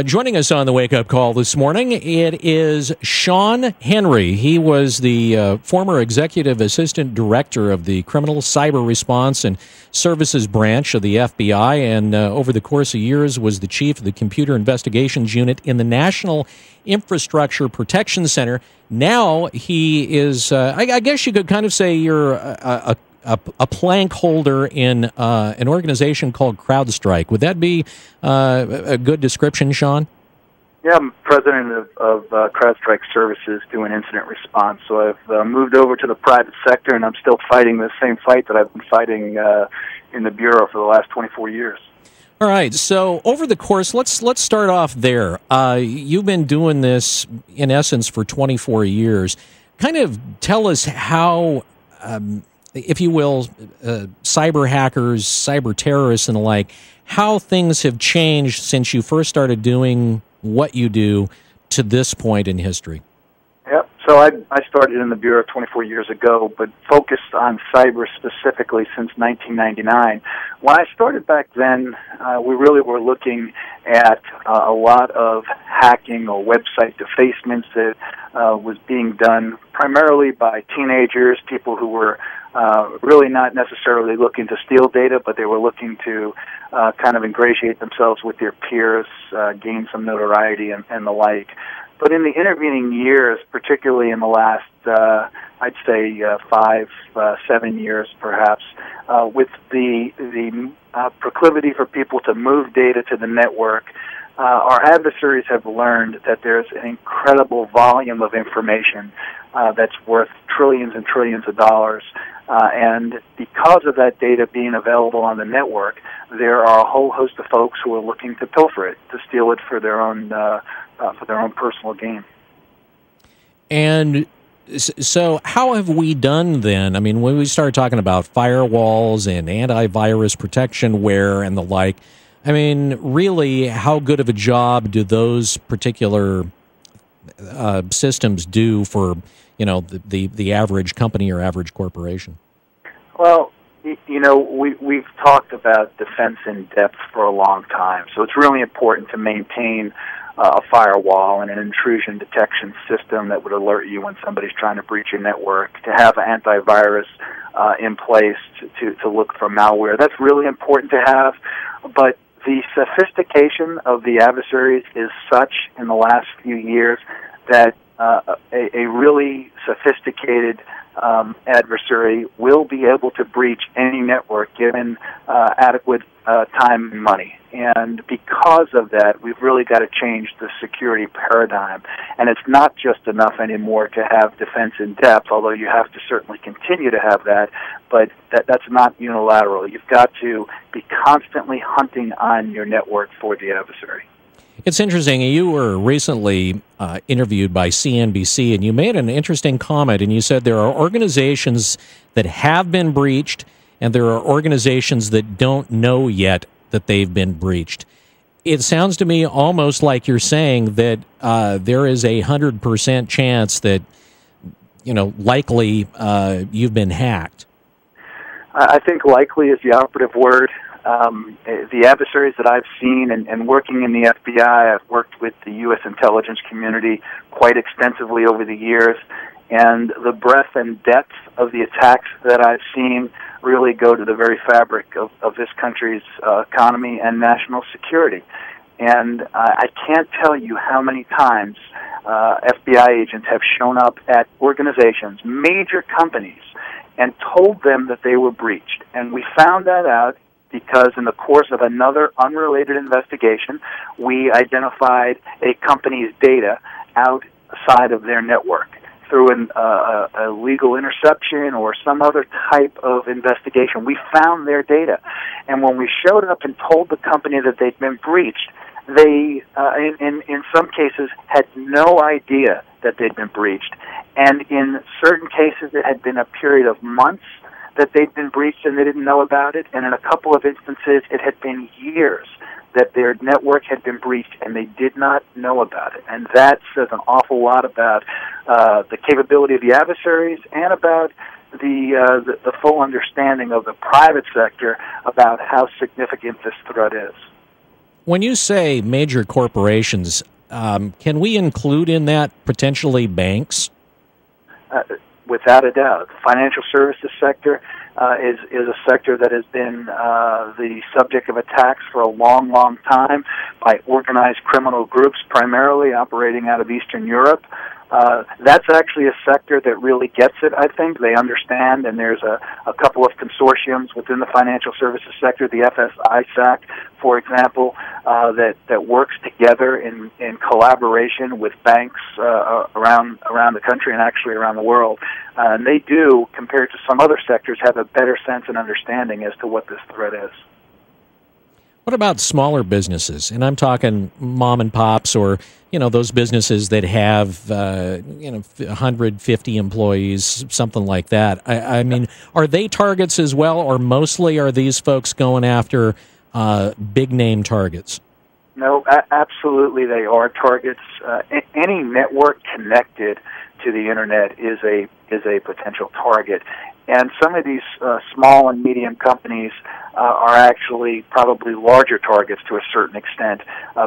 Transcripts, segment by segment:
Joining us on the Wake Up Call this morning, it is Shawn Henry. He was the former Executive Assistant Director of the Criminal Cyber Response and Services Branch of the FBI, and over the course of years was the Chief of the Computer Investigations Unit in the National Infrastructure Protection Center. Now he is, I guess you could kind of say you're a plank holder in an organization called CrowdStrike. Would that be a good description, Shawn? Yeah, I'm president of CrowdStrike Services doing incident response. So I've moved over to the private sector, and I'm still fighting the same fight that I've been fighting in the Bureau for the last 24 years. All right, so over the course, let's start off there. You've been doing this, in essence, for 24 years. Kind of tell us how... if you will, cyber hackers, cyber terrorists, and the like, how things have changed since you first started doing what you do to this point in history. Yep. So I started in the Bureau 24 years ago, but focused on cyber specifically since 1999. When I started back then, we really were looking at a lot of hacking or website defacements that was being done primarily by teenagers, people who were really not necessarily looking to steal data, but they were looking to kind of ingratiate themselves with their peers, gain some notoriety and the like. But in the intervening years, particularly in the last, I'd say 5, 7 years perhaps, with the proclivity for people to move data to the network, our adversaries have learned that there's an incredible volume of information that's worth trillions and trillions of dollars. And because of that data being available on the network, there are a whole host of folks who are looking to pilfer it, to steal it for their own personal gain. And so how have we done then? I mean, when we started talking about firewalls and antivirus protectionware and the like, I mean, really, how good of a job do those particular systems do for, you know, the average company or average corporation? Well, you know, we've talked about defense in depth for a long time, so it's really important to maintain a firewall and an intrusion detection system that would alert you when somebody's trying to breach your network, to have antivirus in place to look for malware. That's really important to have, but the sophistication of the adversaries is such in the last few years that a really sophisticated adversary will be able to breach any network given adequate time and money. And because of that, we've really got to change the security paradigm. And it's not just enough anymore to have defense in depth, although you have to certainly continue to have that, but that's not unilateral. You've got to be constantly hunting on your network for the adversary. It's interesting. You were recently interviewed by CNBC, and you made an interesting comment, and you said there are organizations that have been breached, and there are organizations that don't know yet that they've been breached. It sounds to me almost like you're saying that there is 100% chance that, you know, likely you've been hacked. I think likely is the operative word. The adversaries that I've seen, and working in the FBI, I've worked with the U.S. intelligence community quite extensively over the years, and the breadth and depth of the attacks that I've seen really go to the very fabric of this country's economy and national security. And I can't tell you how many times FBI agents have shown up at organizations, major companies, and told them that they were breached. And we found that out because in the course of another unrelated investigation, we identified a company's data outside of their network through a legal interception or some other type of investigation. We found their data. And when we showed up and told the company that they'd been breached, they, in some cases, had no idea that they'd been breached. And in certain cases, it had been a period of months that they'd been breached and they didn't know about it. And in a couple of instances, it had been years that their network had been breached and they did not know about it. And that says an awful lot about the capability of the adversaries and about the full understanding of the private sector about how significant this threat is. When you say major corporations, can we include in that potentially banks? Without a doubt. The financial services sector is a sector that has been the subject of attacks for a long, long time by organized criminal groups, primarily operating out of Eastern Europe. That's actually a sector that really gets it, I think. They understand, and there's a couple of consortiums within the financial services sector, the FSISAC, for example, that works together in collaboration with banks around the country and actually around the world. And they do, compared to some other sectors, have a better sense and understanding as to what this threat is. What about smaller businesses? And I'm talking mom and pops, or those businesses that have 150 employees, something like that. I mean, are they targets as well, or mostly are these folks going after big name targets? No, absolutely they are targets. Any network connected to the internet is a potential target. And some of these small and medium companies are actually probably larger targets to a certain extent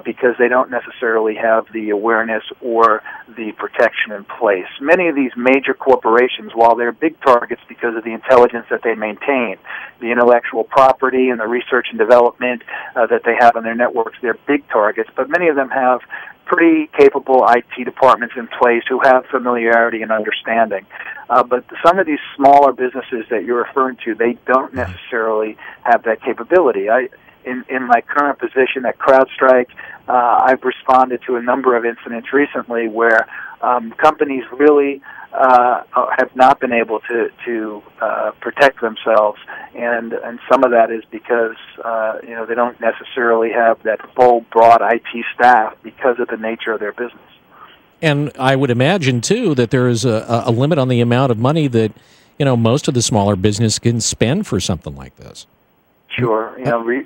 because they don't necessarily have the awareness or the protection in place. Many of these major corporations, while they're big targets because of the intelligence that they maintain, the intellectual property and the research and development that they have in their networks, they're big targets, but many of them have pretty capable IT departments in place who have familiarity and understanding. But some of these smaller businesses that you're referring to, they don't necessarily have that capability. In my current position at CrowdStrike, I've responded to a number of incidents recently where companies really have not been able to protect themselves, and some of that is because they don't necessarily have that full, broad IT staff because of the nature of their business. And I would imagine too that there is a limit on the amount of money that most of the smaller business can spend for something like this. Sure,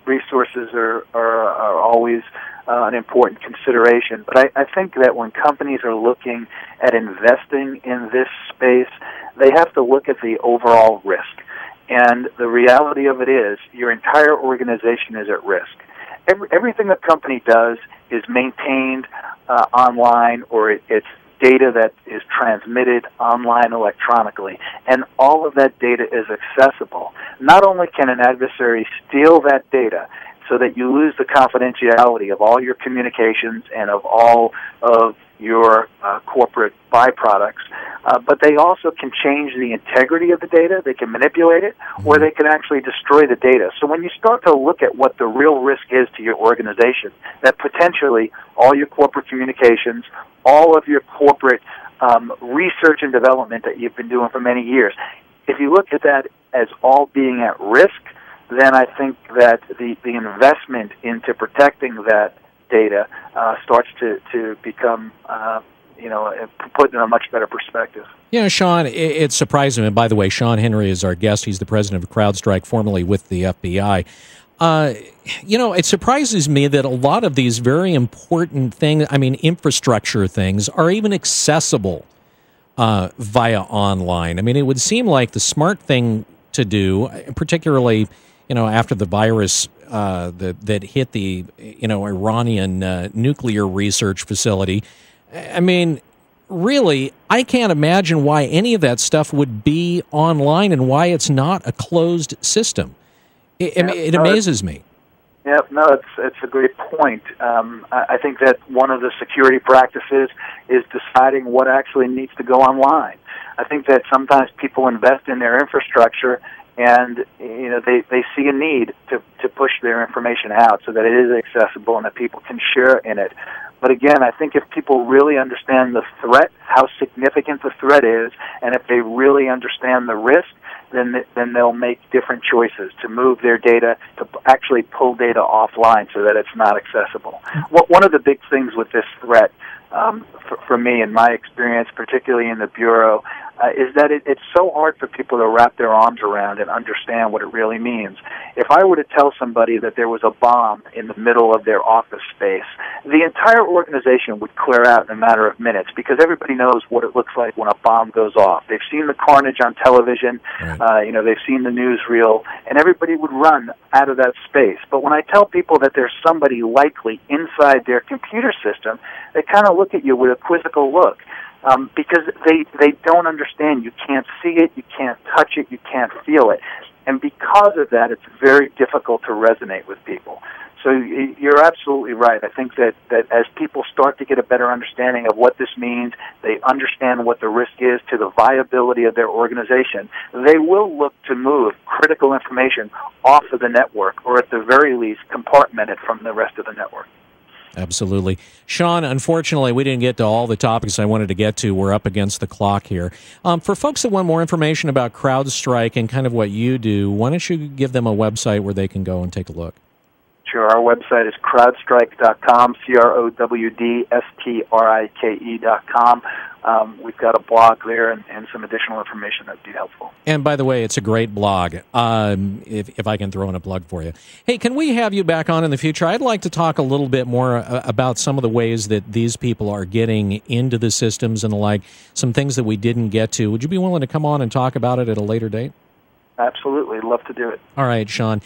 resources are always an important consideration. But I think that when companies are looking at investing in this space, they have to look at the overall risk. And the reality of it is your entire organization is at risk. Everything a company does is maintained online, or it's data that is transmitted online electronically, and all of that data is accessible. Not only can an adversary steal that data so that you lose the confidentiality of all your communications and of all of your corporate byproducts, but they also can change the integrity of the data, they can manipulate it, or they can actually destroy the data. So when you start to look at what the real risk is to your organization, that potentially all your corporate communications, all of your corporate research and development that you've been doing for many years, if you look at that as all being at risk, then I think that the investment into protecting that data starts to become, put in a much better perspective. Shawn, it's surprising. And by the way, Shawn Henry is our guest. He's the president of CrowdStrike, formerly with the FBI. It surprises me that a lot of these very important things, infrastructure things, are even accessible via online. It would seem like the smart thing to do, particularly, after the virus that hit the, Iranian nuclear research facility. Really, I can't imagine why any of that stuff would be online and why it's not a closed system. It amazes me. Yep, no, it's a great point. I think that one of the security practices is deciding what actually needs to go online. I think that sometimes people invest in their infrastructure and they see a need to push their information out so that it is accessible and that people can share in it. But again, I think if people really understand the threat, how significant the threat is, and if they really understand the risk, then they'll make different choices to move their data, to actually pull data offline so that it's not accessible. One of the big things with this threat, for me, in my experience, particularly in the Bureau, is that it's so hard for people to wrap their arms around and understand what it really means. If I were to tell somebody that there was a bomb in the middle of their office space, the entire organization would clear out in a matter of minutes, because everybody knows what it looks like when a bomb goes off. They've seen the carnage on television, right. They've seen the newsreel, and everybody would run out of that space. But when I tell people that there's somebody likely inside their computer system, they kind of look at you with a quizzical look. Because they don't understand. You can't see it, you can't touch it, you can't feel it. And because of that, it's very difficult to resonate with people. So you're absolutely right. I think that as people start to get a better understanding of what this means, they understand what the risk is to the viability of their organization, they will look to move critical information off of the network, or at the very least compartment it from the rest of the network. Absolutely. Shawn, unfortunately, we didn't get to all the topics I wanted to get to. We're up against the clock here. For folks that want more information about CrowdStrike and kind of what you do, why don't you give them a website where they can go and take a look? Sure. Our website is crowdstrike.com, CROWDSTRIKE.com. We've got a blog there and some additional information that would be helpful. And by the way, it's a great blog, if I can throw in a plug for you. Hey, can we have you back on in the future? I'd like to talk a little bit more about some of the ways that these people are getting into the systems and the like, some things that we didn't get to. Would you be willing to come on and talk about it at a later date? Absolutely. Love to do it. All right, Shawn.